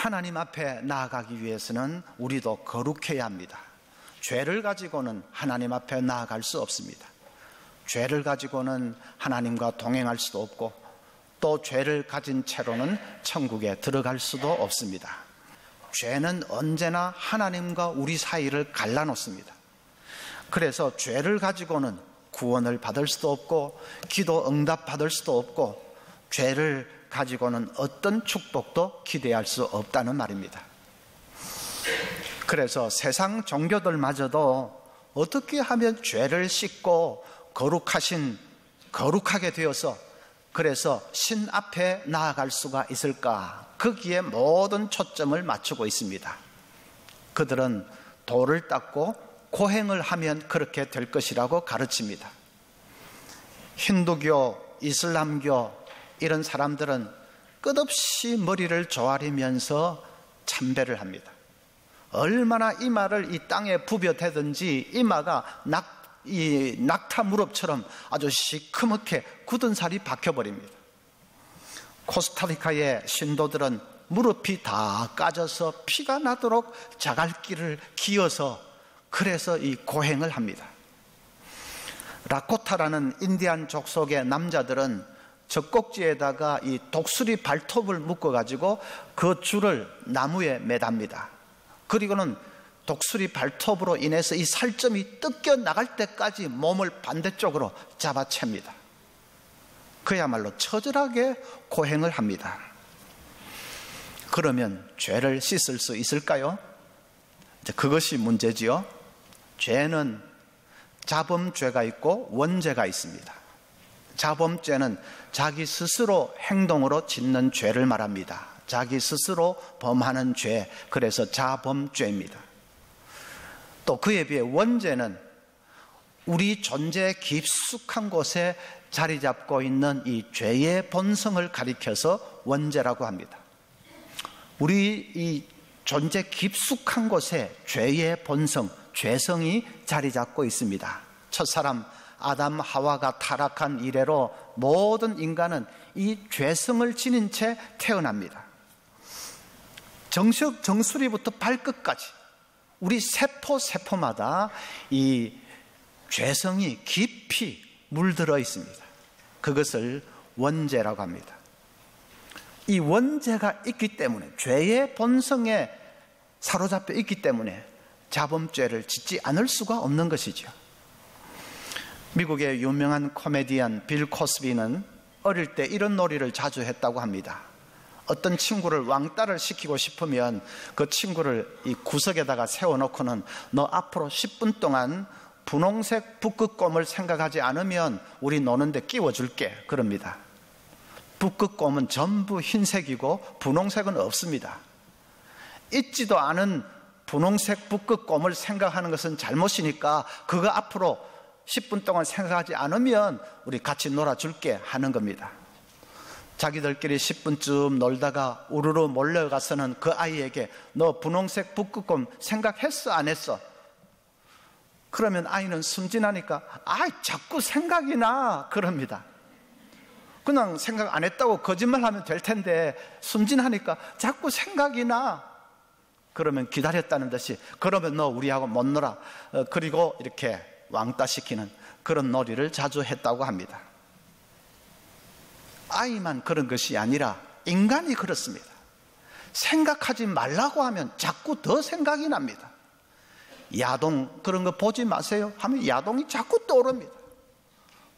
하나님 앞에 나아가기 위해서는 우리도 거룩해야 합니다. 죄를 가지고는 하나님 앞에 나아갈 수 없습니다. 죄를 가지고는 하나님과 동행할 수도 없고, 또 죄를 가진 채로는 천국에 들어갈 수도 없습니다. 죄는 언제나 하나님과 우리 사이를 갈라놓습니다. 그래서 죄를 가지고는 구원을 받을 수도 없고, 기도 응답 받을 수도 없고, 죄를 가지고는 어떤 축복도 기대할 수 없다는 말입니다. 그래서 세상 종교들마저도 어떻게 하면 죄를 씻고 거룩하게 되어서 그래서 신 앞에 나아갈 수가 있을까, 거기에 모든 초점을 맞추고 있습니다. 그들은 돌을 닦고 고행을 하면 그렇게 될 것이라고 가르칩니다. 힌두교, 이슬람교 이런 사람들은 끝없이 머리를 조아리면서 참배를 합니다. 얼마나 이마를 이 땅에 부벼대든지 이마가 낙타 무릎처럼 아주 시커멓게 굳은 살이 박혀버립니다. 코스타리카의 신도들은 무릎이 다 까져서 피가 나도록 자갈길을 기어서 그래서 이 고행을 합니다. 라코타라는 인디안 족속의 남자들은 젖꼭지에다가 이 독수리 발톱을 묶어가지고 그 줄을 나무에 매답니다. 그리고는 독수리 발톱으로 인해서 이 살점이 뜯겨 나갈 때까지 몸을 반대쪽으로 잡아챕니다. 그야말로 처절하게 고행을 합니다. 그러면 죄를 씻을 수 있을까요? 이제 그것이 문제지요. 죄는 자범죄가 있고 원죄가 있습니다. 자범죄는 자기 스스로 행동으로 짓는 죄를 말합니다. 자기 스스로 범하는 죄, 그래서 자범죄입니다. 또 그에 비해 원죄는 우리 존재의 깊숙한 곳에 자리 잡고 있는 이 죄의 본성을 가리켜서 원죄라고 합니다. 우리 이 존재 깊숙한 곳에 죄의 본성, 죄성이 자리 잡고 있습니다. 첫사람 아담 하와가 타락한 이래로 모든 인간은 이 죄성을 지닌 채 태어납니다. 정수리부터 발끝까지 우리 세포마다 이 죄성이 깊이 물들어 있습니다. 그것을 원죄라고 합니다. 이 원죄가 있기 때문에, 죄의 본성에 사로잡혀 있기 때문에 자범죄를 짓지 않을 수가 없는 것이죠. 미국의 유명한 코미디언 빌 코스비는 어릴 때 이런 놀이를 자주 했다고 합니다. 어떤 친구를 왕따를 시키고 싶으면 그 친구를 이 구석에다가 세워놓고는 너 앞으로 10분 동안 분홍색 북극곰을 생각하지 않으면 우리 노는데 끼워줄게, 그럽니다. 북극곰은 전부 흰색이고 분홍색은 없습니다. 있지도 않은 분홍색 북극곰을 생각하는 것은 잘못이니까 그거 앞으로 10분 동안 생각하지 않으면 우리 같이 놀아줄게 하는 겁니다. 자기들끼리 10분쯤 놀다가 우르르 몰려가서는 그 아이에게 너 분홍색 북극곰 생각했어 안 했어? 그러면 아이는 순진하니까 자꾸 생각이 나, 그럽니다. 그냥 생각 안 했다고 거짓말하면 될 텐데 순진하니까 자꾸 생각이 나. 그러면 기다렸다는 듯이 그러면 너 우리하고 못 놀아. 그리고 이렇게 왕따시키는 그런 놀이를 자주 했다고 합니다. 아이만 그런 것이 아니라 인간이 그렇습니다. 생각하지 말라고 하면 자꾸 더 생각이 납니다. 야동 그런 거 보지 마세요 하면 야동이 자꾸 떠오릅니다.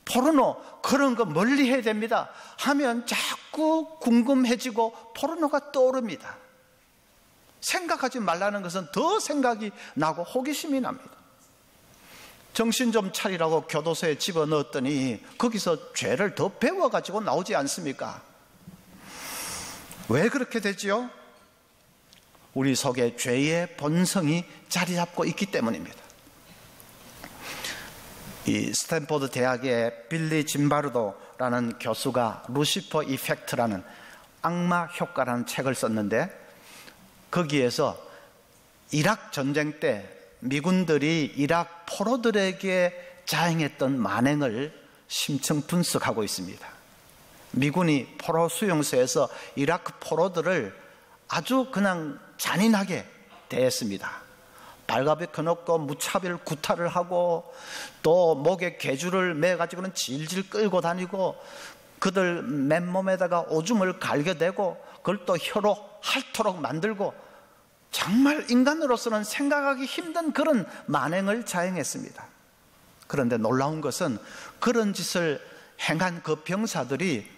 포르노 그런 거 멀리 해야 됩니다 하면 자꾸 궁금해지고 포르노가 떠오릅니다. 생각하지 말라는 것은 더 생각이 나고 호기심이 납니다. 정신 좀 차리라고 교도소에 집어넣었더니 거기서 죄를 더 배워가지고 나오지 않습니까? 왜 그렇게 되지요? 우리 속에 죄의 본성이 자리 잡고 있기 때문입니다. 이 스탠포드 대학의 빌리 짐바르도라는 교수가 루시퍼 이펙트라는 악마 효과라는 책을 썼는데, 거기에서 이락 전쟁 때 미군들이 이락 포로들에게 자행했던 만행을 심층 분석하고 있습니다. 미군이 포로 수용소에서 이라크 포로들을 아주 그냥 잔인하게 대했습니다. 발갑에 켜놓고 무차별 구타를 하고 또 목에 개줄을 매가지고는 질질 끌고 다니고 그들 맨몸에다가 오줌을 갈겨대고 그걸 또 혀로 핥도록 만들고 정말 인간으로서는 생각하기 힘든 그런 만행을 자행했습니다. 그런데 놀라운 것은 그런 짓을 행한 그 병사들이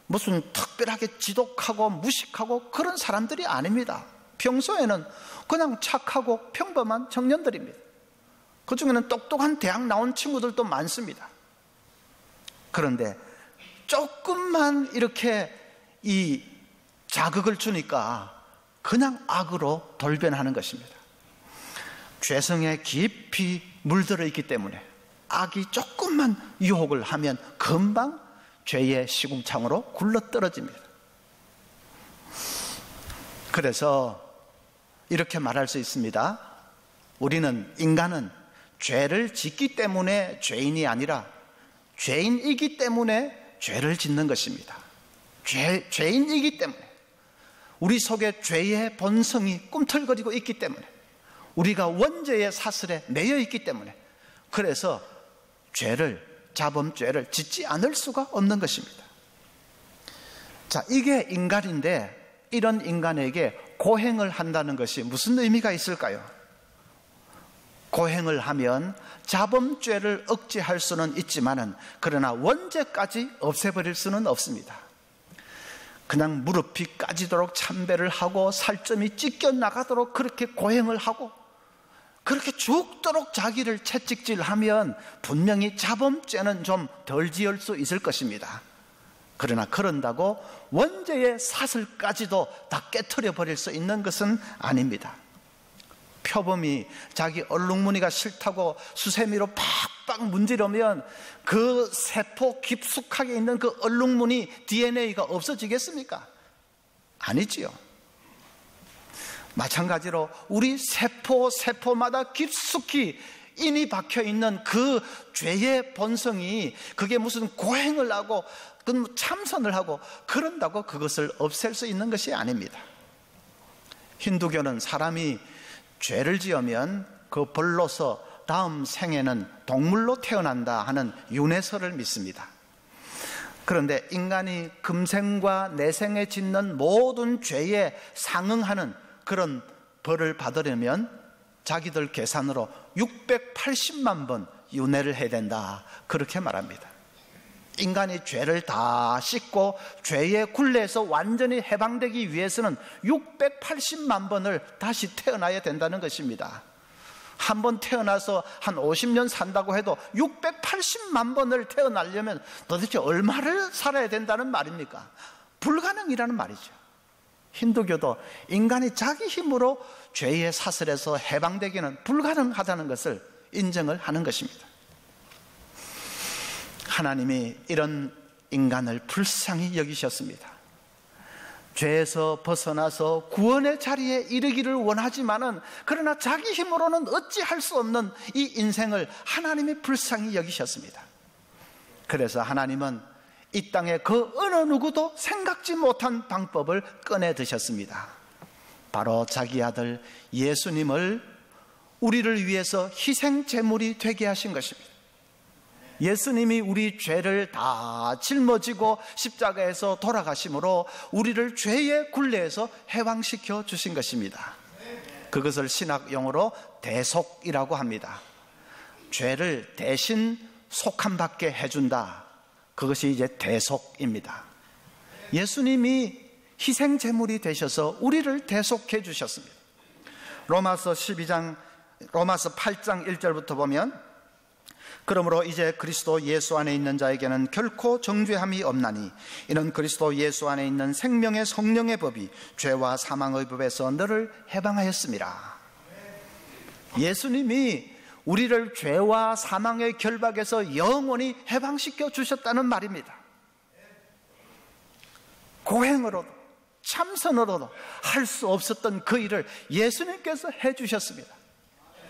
무슨 특별하게 지독하고 무식하고 그런 사람들이 아닙니다. 평소에는 그냥 착하고 평범한 청년들입니다. 그 중에는 똑똑한 대학 나온 친구들도 많습니다. 그런데 조금만 이렇게 이 자극을 주니까 그냥 악으로 돌변하는 것입니다. 죄성에 깊이 물들어 있기 때문에 악이 조금만 유혹을 하면 금방 죄의 시궁창으로 굴러떨어집니다. 그래서 이렇게 말할 수 있습니다. 인간은 죄를 짓기 때문에 죄인이 아니라 죄인이기 때문에 죄를 짓는 것입니다. 죄인이기 때문에, 우리 속에 죄의 본성이 꿈틀거리고 있기 때문에, 우리가 원죄의 사슬에 매여 있기 때문에, 그래서 자범죄를 짓지 않을 수가 없는 것입니다. 자, 이게 인간인데 이런 인간에게 고행을 한다는 것이 무슨 의미가 있을까요? 고행을 하면 자범죄를 억제할 수는 있지만은 그러나 원죄까지 없애버릴 수는 없습니다. 그냥 무릎이 까지도록 참배를 하고 살점이 찢겨나가도록 그렇게 고행을 하고 그렇게 죽도록 자기를 채찍질하면 분명히 자범죄는 좀 덜 지을 수 있을 것입니다. 그러나 그런다고 원죄의 사슬까지도 다 깨트려 버릴 수 있는 것은 아닙니다. 표범이 자기 얼룩무늬가 싫다고 수세미로 팍팍 문지르면 그 세포 깊숙하게 있는 그 얼룩무늬 DNA가 없어지겠습니까? 아니지요. 마찬가지로 우리 세포마다 깊숙이 인이 박혀있는 그 죄의 본성이 그게 무슨 고행을 하고 참선을 하고 그런다고 그것을 없앨 수 있는 것이 아닙니다. 힌두교는 사람이 죄를 지으면 그 벌로서 다음 생에는 동물로 태어난다 하는 윤회설을 믿습니다. 그런데 인간이 금생과 내생에 짓는 모든 죄에 상응하는 그런 벌을 받으려면 자기들 계산으로 680만 번 윤회를 해야 된다, 그렇게 말합니다. 인간이 죄를 다 씻고 죄의 굴레에서 완전히 해방되기 위해서는 680만 번을 다시 태어나야 된다는 것입니다. 한 번 태어나서 한 50년 산다고 해도 680만 번을 태어나려면 도대체 얼마를 살아야 된다는 말입니까? 불가능이라는 말이죠. 힌두교도 인간이 자기 힘으로 죄의 사슬에서 해방되기는 불가능하다는 것을 인정을 하는 것입니다. 하나님이 이런 인간을 불쌍히 여기셨습니다. 죄에서 벗어나서 구원의 자리에 이르기를 원하지만은 그러나 자기 힘으로는 어찌할 수 없는 이 인생을 하나님이 불쌍히 여기셨습니다. 그래서 하나님은 이 땅에 그 어느 누구도 생각지 못한 방법을 꺼내 드셨습니다. 바로 자기 아들 예수님을 우리를 위해서 희생 제물이 되게 하신 것입니다. 예수님이 우리 죄를 다 짊어지고 십자가에서 돌아가심으로 우리를 죄의 굴레에서 해방시켜 주신 것입니다. 그것을 신학 용어로 대속이라고 합니다. 죄를 대신 속함받게 해준다, 그것이 이제 대속입니다. 예수님이 희생 제물이 되셔서 우리를 대속해 주셨습니다. 로마서 8장 1절부터 보면, 그러므로 이제 그리스도 예수 안에 있는 자에게는 결코 정죄함이 없나니 이는 그리스도 예수 안에 있는 생명의 성령의 법이 죄와 사망의 법에서 너를 해방하였습니다. 예수님이 우리를 죄와 사망의 결박에서 영원히 해방시켜 주셨다는 말입니다. 고행으로도 참선으로도 할 수 없었던 그 일을 예수님께서 해 주셨습니다.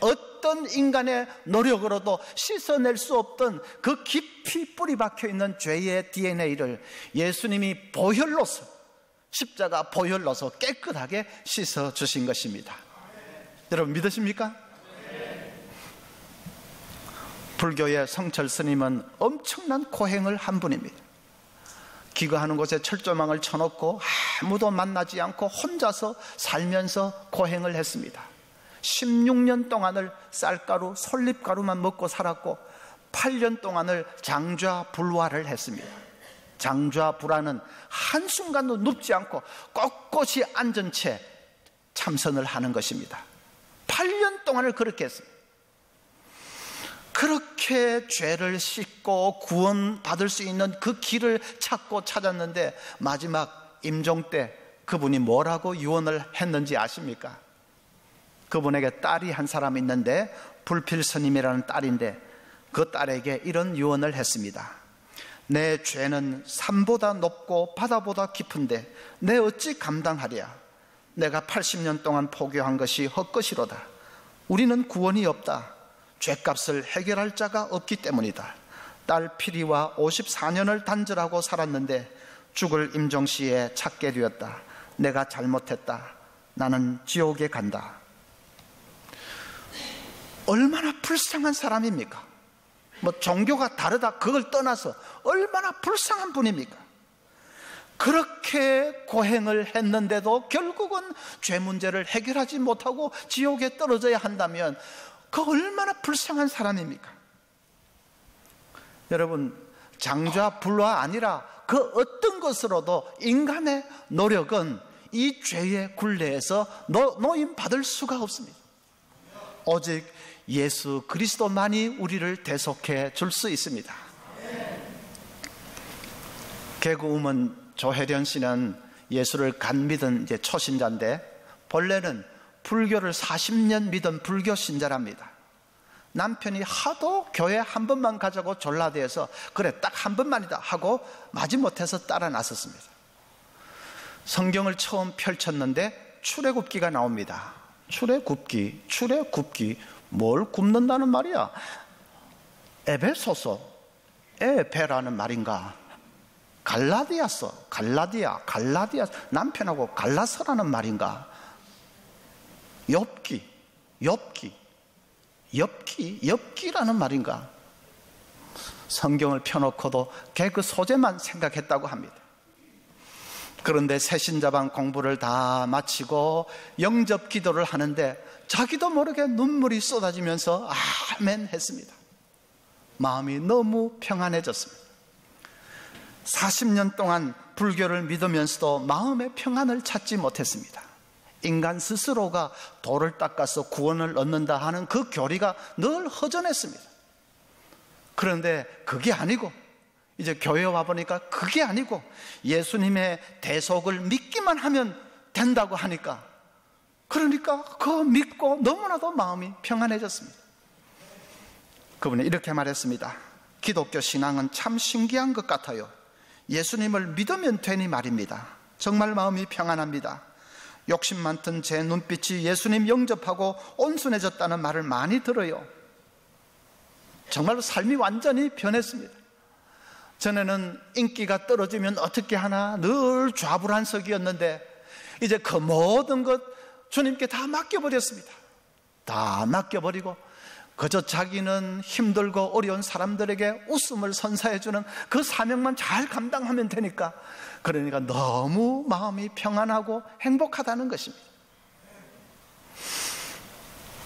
어떤 인간의 노력으로도 씻어낼 수 없던 그 깊이 뿌리 박혀 있는 죄의 DNA를 예수님이 보혈로서 십자가 보혈로서 깨끗하게 씻어주신 것입니다. 여러분 믿으십니까? 불교의 성철 스님은 엄청난 고행을 한 분입니다. 기거하는 곳에 철조망을 쳐놓고 아무도 만나지 않고 혼자서 살면서 고행을 했습니다. 16년 동안을 쌀가루, 솔잎가루만 먹고 살았고 8년 동안을 장좌불화를 했습니다. 장좌불화는 한순간도 눕지 않고 꼿꼿이 앉은 채 참선을 하는 것입니다. 8년 동안을 그렇게 했습니다. 그렇게 죄를 씻고 구원받을 수 있는 그 길을 찾고 찾았는데 마지막 임종 때 그분이 뭐라고 유언을 했는지 아십니까? 그분에게 딸이 한 사람 있는데 불필스님이라는 딸인데 그 딸에게 이런 유언을 했습니다. 내 죄는 산보다 높고 바다보다 깊은데 내 어찌 감당하랴. 내가 80년 동안 포교한 것이 헛것이로다. 우리는 구원이 없다. 죄값을 해결할 자가 없기 때문이다. 딸 피리와 54년을 단절하고 살았는데 죽을 임종시에 찾게 되었다. 내가 잘못했다. 나는 지옥에 간다. 얼마나 불쌍한 사람입니까? 뭐 종교가 다르다 그걸 떠나서 얼마나 불쌍한 분입니까? 그렇게 고행을 했는데도 결국은 죄 문제를 해결하지 못하고 지옥에 떨어져야 한다면 그 얼마나 불쌍한 사람입니까? 여러분, 장좌불화 아니라 그 어떤 것으로도 인간의 노력은 이 죄의 굴레에서 노임받을 수가 없습니다. 오직 예수 그리스도만이 우리를 대속해 줄 수 있습니다. 개그우먼 조혜련 씨는 예수를 간 믿은 이제 초신자인데 본래는 불교를 40년 믿은 불교 신자랍니다. 남편이 하도 교회 한 번만 가자고 졸라대서 그래 딱 한 번만이다 하고 마지못해서 따라 나섰습니다. 성경을 처음 펼쳤는데 출애굽기가 나옵니다. 출애굽기 뭘 굽는다는 말이야? 에베소서 에베라는 말인가? 갈라디아 남편하고 갈라서라는 말인가? 엽기라는 말인가? 성경을 펴놓고도 개그 소재만 생각했다고 합니다. 그런데 새신자반 공부를 다 마치고 영접 기도를 하는데 자기도 모르게 눈물이 쏟아지면서 아멘 했습니다. 마음이 너무 평안해졌습니다. 40년 동안 불교를 믿으면서도 마음의 평안을 찾지 못했습니다. 인간 스스로가 돌을 닦아서 구원을 얻는다 하는 그 교리가 늘 허전했습니다. 그런데 그게 아니고 이제 교회에 와보니까 그게 아니고 예수님의 대속을 믿기만 하면 된다고 하니까 그러니까 그거 믿고 너무나도 마음이 평안해졌습니다. 그분이 이렇게 말했습니다. 기독교 신앙은 참 신기한 것 같아요. 예수님을 믿으면 되니 말입니다. 정말 마음이 평안합니다. 욕심 많던 제 눈빛이 예수님 영접하고 온순해졌다는 말을 많이 들어요. 정말로 삶이 완전히 변했습니다. 전에는 인기가 떨어지면 어떻게 하나 늘 좌불안석이었는데 이제 그 모든 것 주님께 다 맡겨버렸습니다. 다 맡겨버리고 그저 자기는 힘들고 어려운 사람들에게 웃음을 선사해주는 그 사명만 잘 감당하면 되니까 그러니까 너무 마음이 평안하고 행복하다는 것입니다.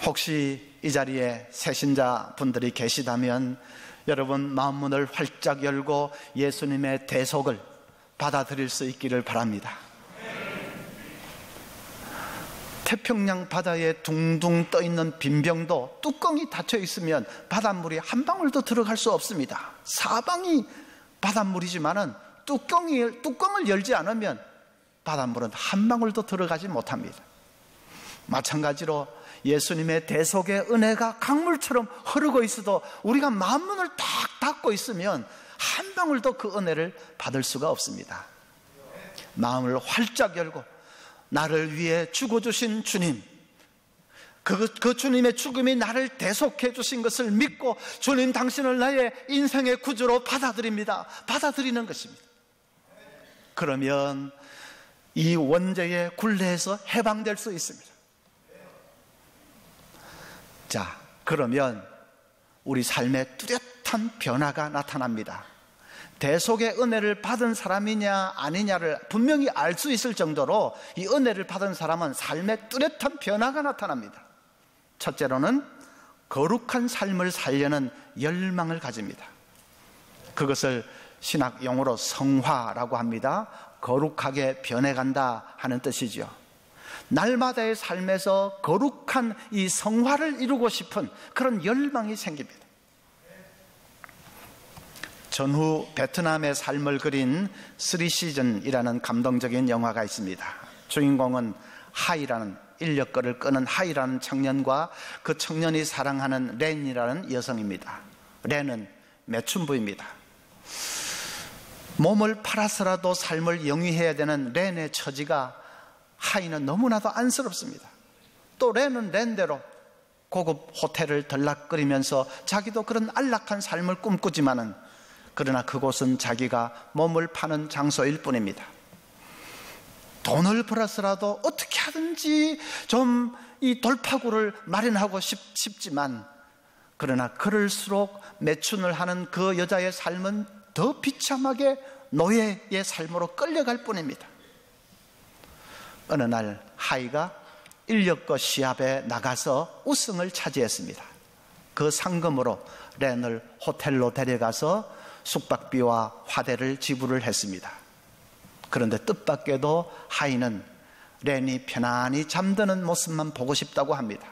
혹시 이 자리에 새신자 분들이 계시다면 여러분 마음문을 활짝 열고 예수님의 대속을 받아들일 수 있기를 바랍니다. 태평양 바다에 둥둥 떠있는 빈병도 뚜껑이 닫혀 있으면 바닷물이 한 방울도 들어갈 수 없습니다. 사방이 바닷물이지만은 뚜껑을 열지 않으면 바닷물은 한 방울도 들어가지 못합니다. 마찬가지로 예수님의 대속의 은혜가 강물처럼 흐르고 있어도 우리가 마음문을 딱 닫고 있으면 한 방울도 그 은혜를 받을 수가 없습니다. 마음을 활짝 열고 나를 위해 죽어주신 주님, 그 주님의 죽음이 나를 대속해 주신 것을 믿고 주님 당신을 나의 인생의 구주로 받아들입니다. 받아들이는 것입니다. 그러면 이 원죄의 굴레에서 해방될 수 있습니다. 자, 그러면 우리 삶에 뚜렷한 변화가 나타납니다. 대속의 은혜를 받은 사람이냐 아니냐를 분명히 알 수 있을 정도로 이 은혜를 받은 사람은 삶에 뚜렷한 변화가 나타납니다. 첫째로는 거룩한 삶을 살려는 열망을 가집니다. 그것을 신학 용어로 성화라고 합니다. 거룩하게 변해간다 하는 뜻이죠. 날마다의 삶에서 거룩한 이 성화를 이루고 싶은 그런 열망이 생깁니다. 전후 베트남의 삶을 그린 3시즌이라는 감동적인 영화가 있습니다. 주인공은 하이라는 인력거를 끄는 하이라는 청년과 그 청년이 사랑하는 렌이라는 여성입니다. 렌은 매춘부입니다. 몸을 팔아서라도 삶을 영위해야 되는 렌의 처지가 하이는 너무나도 안쓰럽습니다. 또 렌은 렌대로 고급 호텔을 들락거리면서 자기도 그런 안락한 삶을 꿈꾸지만은 그러나 그곳은 자기가 몸을 파는 장소일 뿐입니다. 돈을 벌어서라도 어떻게 하든지 좀 이 돌파구를 마련하고 싶지만 그러나 그럴수록 매춘을 하는 그 여자의 삶은 더 비참하게 노예의 삶으로 끌려갈 뿐입니다. 어느 날 하이가 인력거 시합에 나가서 우승을 차지했습니다. 그 상금으로 렌을 호텔로 데려가서 숙박비와 화대를 지불을 했습니다. 그런데 뜻밖에도 하이는 렌이 편안히 잠드는 모습만 보고 싶다고 합니다.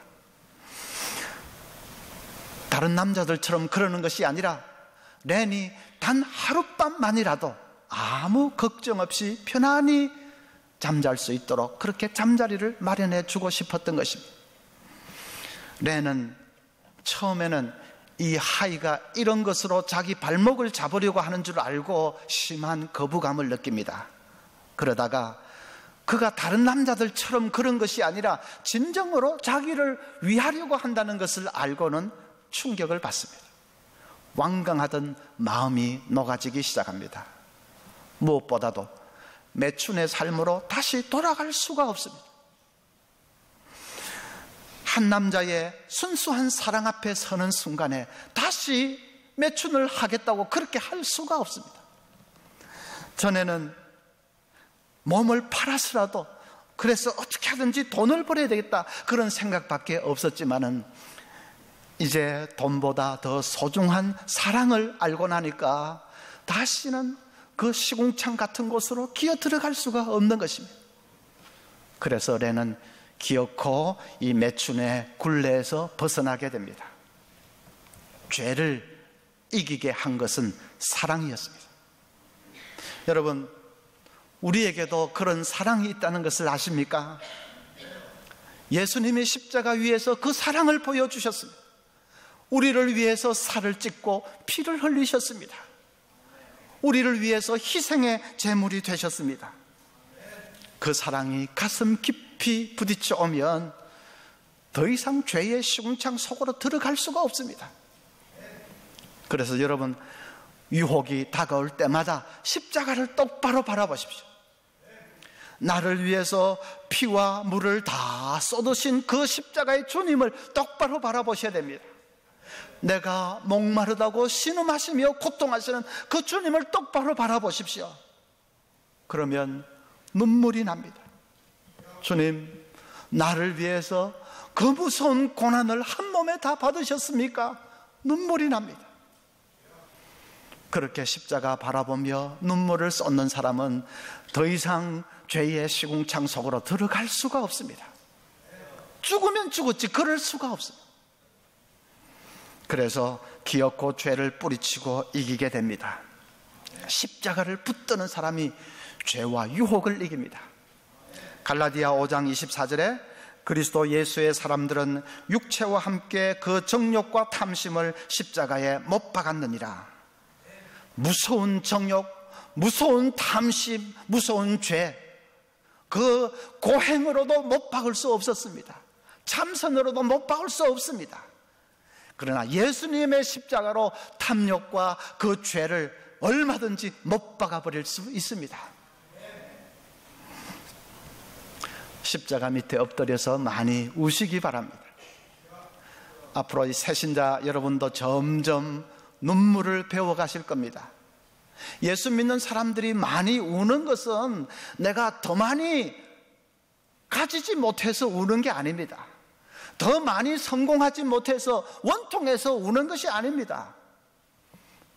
다른 남자들처럼 그러는 것이 아니라 렌이 단 하룻밤만이라도 아무 걱정 없이 편안히 잠잘 수 있도록 그렇게 잠자리를 마련해 주고 싶었던 것입니다. 렌은 처음에는 이 하이가 이런 것으로 자기 발목을 잡으려고 하는 줄 알고 심한 거부감을 느낍니다. 그러다가 그가 다른 남자들처럼 그런 것이 아니라 진정으로 자기를 위하려고 한다는 것을 알고는 충격을 받습니다. 완강하던 마음이 녹아지기 시작합니다. 무엇보다도 매춘의 삶으로 다시 돌아갈 수가 없습니다. 한 남자의 순수한 사랑 앞에 서는 순간에 다시 매춘을 하겠다고 그렇게 할 수가 없습니다. 전에는 몸을 팔아서라도 그래서 어떻게 하든지 돈을 벌어야 되겠다 그런 생각밖에 없었지만은 이제 돈보다 더 소중한 사랑을 알고 나니까 다시는 그 시궁창 같은 곳으로 기어 들어갈 수가 없는 것입니다. 그래서 렌은 기어코 이 매춘의 굴레에서 벗어나게 됩니다. 죄를 이기게 한 것은 사랑이었습니다. 여러분, 우리에게도 그런 사랑이 있다는 것을 아십니까? 예수님이 십자가 위에서 그 사랑을 보여주셨습니다. 우리를 위해서 살을 찢고 피를 흘리셨습니다. 우리를 위해서 희생의 제물이 되셨습니다. 그 사랑이 가슴 깊이 부딪혀 오면 더 이상 죄의 시궁창 속으로 들어갈 수가 없습니다. 그래서 여러분, 유혹이 다가올 때마다 십자가를 똑바로 바라보십시오. 나를 위해서 피와 물을 다 쏟으신 그 십자가의 주님을 똑바로 바라보셔야 됩니다. 내가 목마르다고 신음하시며 고통하시는 그 주님을 똑바로 바라보십시오. 그러면 눈물이 납니다. 주님, 나를 위해서 그 무서운 고난을 한 몸에 다 받으셨습니까? 눈물이 납니다. 그렇게 십자가 바라보며 눈물을 쏟는 사람은 더 이상 죄의 시궁창 속으로 들어갈 수가 없습니다. 죽으면 죽었지 그럴 수가 없습니다. 그래서 기어코 죄를 뿌리치고 이기게 됩니다. 십자가를 붙드는 사람이 죄와 유혹을 이깁니다. 갈라디아 5장 24절에 그리스도 예수의 사람들은 육체와 함께 그 정욕과 탐심을 십자가에 못 박았느니라. 무서운 정욕, 무서운 탐심, 무서운 죄, 그 고행으로도 못 박을 수 없었습니다. 참선으로도 못 박을 수 없습니다. 그러나 예수님의 십자가로 탐욕과 그 죄를 얼마든지 못 박아버릴 수 있습니다. 십자가 밑에 엎드려서 많이 우시기 바랍니다. 앞으로 이 새신자 여러분도 점점 눈물을 배워가실 겁니다. 예수 믿는 사람들이 많이 우는 것은 내가 더 많이 가지지 못해서 우는 게 아닙니다. 더 많이 성공하지 못해서 원통해서 우는 것이 아닙니다.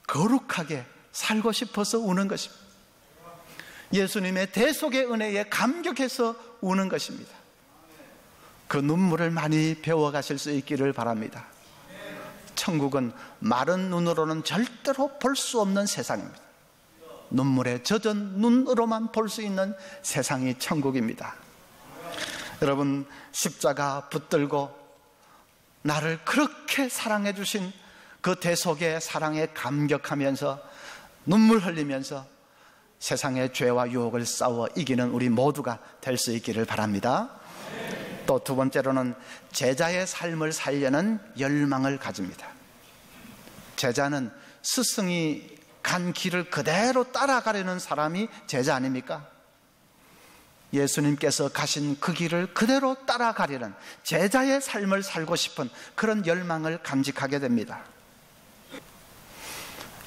거룩하게 살고 싶어서 우는 것입니다. 예수님의 대속의 은혜에 감격해서 우는 것입니다. 그 눈물을 많이 배워가실 수 있기를 바랍니다. 천국은 마른 눈으로는 절대로 볼 수 없는 세상입니다. 눈물에 젖은 눈으로만 볼 수 있는 세상이 천국입니다. 여러분, 십자가 붙들고 나를 그렇게 사랑해 주신 그 대속의 사랑에 감격하면서 눈물 흘리면서 세상의 죄와 유혹을 싸워 이기는 우리 모두가 될 수 있기를 바랍니다. 또 두 번째로는 제자의 삶을 살려는 열망을 가집니다. 제자는 스승이 간 길을 그대로 따라가려는 사람이 제자 아닙니까? 예수님께서 가신 그 길을 그대로 따라가려는 제자의 삶을 살고 싶은 그런 열망을 간직하게 됩니다.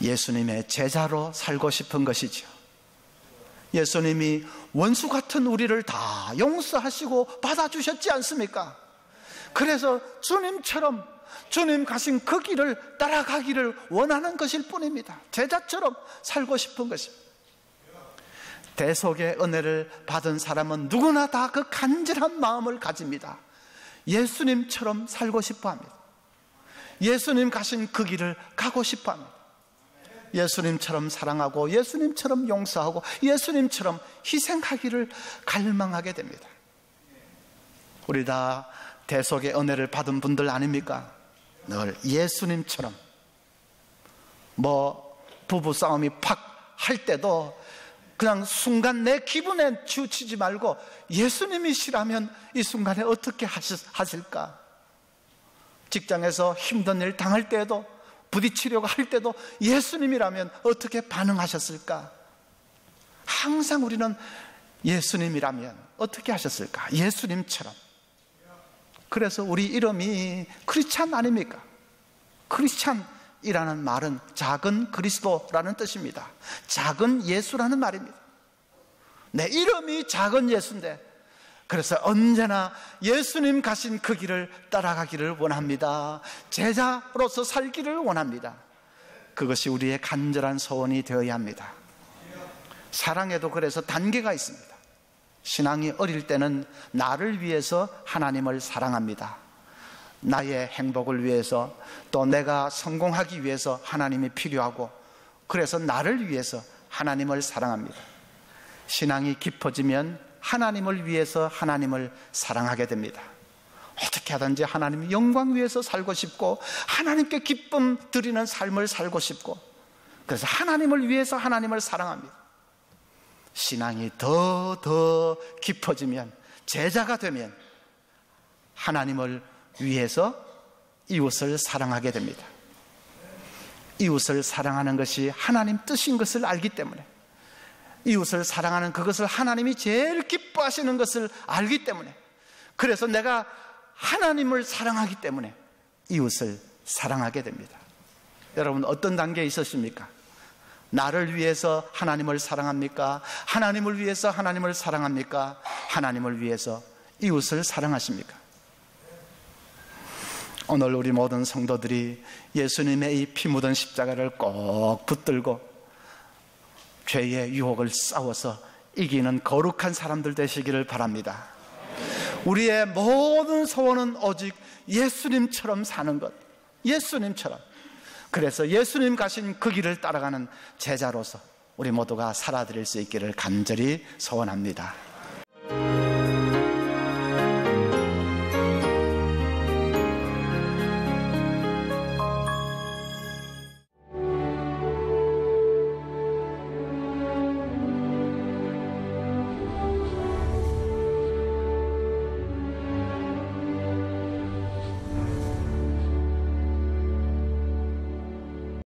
예수님의 제자로 살고 싶은 것이죠. 예수님이 원수 같은 우리를 다 용서하시고 받아주셨지 않습니까? 그래서 주님처럼 주님 가신 그 길을 따라가기를 원하는 것일 뿐입니다. 제자처럼 살고 싶은 것입니다. 대속의 은혜를 받은 사람은 누구나 다 그 간절한 마음을 가집니다. 예수님처럼 살고 싶어 합니다. 예수님 가신 그 길을 가고 싶어 합니다. 예수님처럼 사랑하고 예수님처럼 용서하고 예수님처럼 희생하기를 갈망하게 됩니다. 우리 다 대속의 은혜를 받은 분들 아닙니까? 늘 예수님처럼 부부싸움이 팍 할 때도 그냥 순간 내 기분에 치우치지 말고 예수님이시라면 이 순간에 어떻게 하실까? 직장에서 힘든 일 당할 때에도 부딪히려고 할 때도 예수님이라면 어떻게 반응하셨을까? 항상 우리는 예수님이라면 어떻게 하셨을까? 예수님처럼. 그래서 우리 이름이 크리스찬 아닙니까? 크리스찬이라는 말은 작은 그리스도라는 뜻입니다. 작은 예수라는 말입니다. 내 이름이 작은 예수인데, 그래서 언제나 예수님 가신 그 길을 따라가기를 원합니다. 제자로서 살기를 원합니다. 그것이 우리의 간절한 소원이 되어야 합니다. 사랑에도 그래서 단계가 있습니다. 신앙이 어릴 때는 나를 위해서 하나님을 사랑합니다. 나의 행복을 위해서, 또 내가 성공하기 위해서 하나님이 필요하고, 그래서 나를 위해서 하나님을 사랑합니다. 신앙이 깊어지면 하나님을 위해서 하나님을 사랑하게 됩니다. 어떻게 하든지 하나님의 영광 위해서 살고 싶고 하나님께 기쁨 드리는 삶을 살고 싶고, 그래서 하나님을 위해서 하나님을 사랑합니다. 신앙이 더 깊어지면, 제자가 되면 하나님을 위해서 이웃을 사랑하게 됩니다. 이웃을 사랑하는 것이 하나님 뜻인 것을 알기 때문에, 이웃을 사랑하는 그것을 하나님이 제일 기뻐하시는 것을 알기 때문에, 그래서 내가 하나님을 사랑하기 때문에 이웃을 사랑하게 됩니다. 여러분, 어떤 단계에 있으십니까? 나를 위해서 하나님을 사랑합니까? 하나님을 위해서 하나님을 사랑합니까? 하나님을 위해서 이웃을 사랑하십니까? 오늘 우리 모든 성도들이 예수님의 이 피 묻은 십자가를 꼭 붙들고 죄의 유혹을 싸워서 이기는 거룩한 사람들 되시기를 바랍니다. 우리의 모든 소원은 오직 예수님처럼 사는 것, 예수님처럼. 그래서 예수님 가신 그 길을 따라가는 제자로서 우리 모두가 살아드릴 수 있기를 간절히 소원합니다.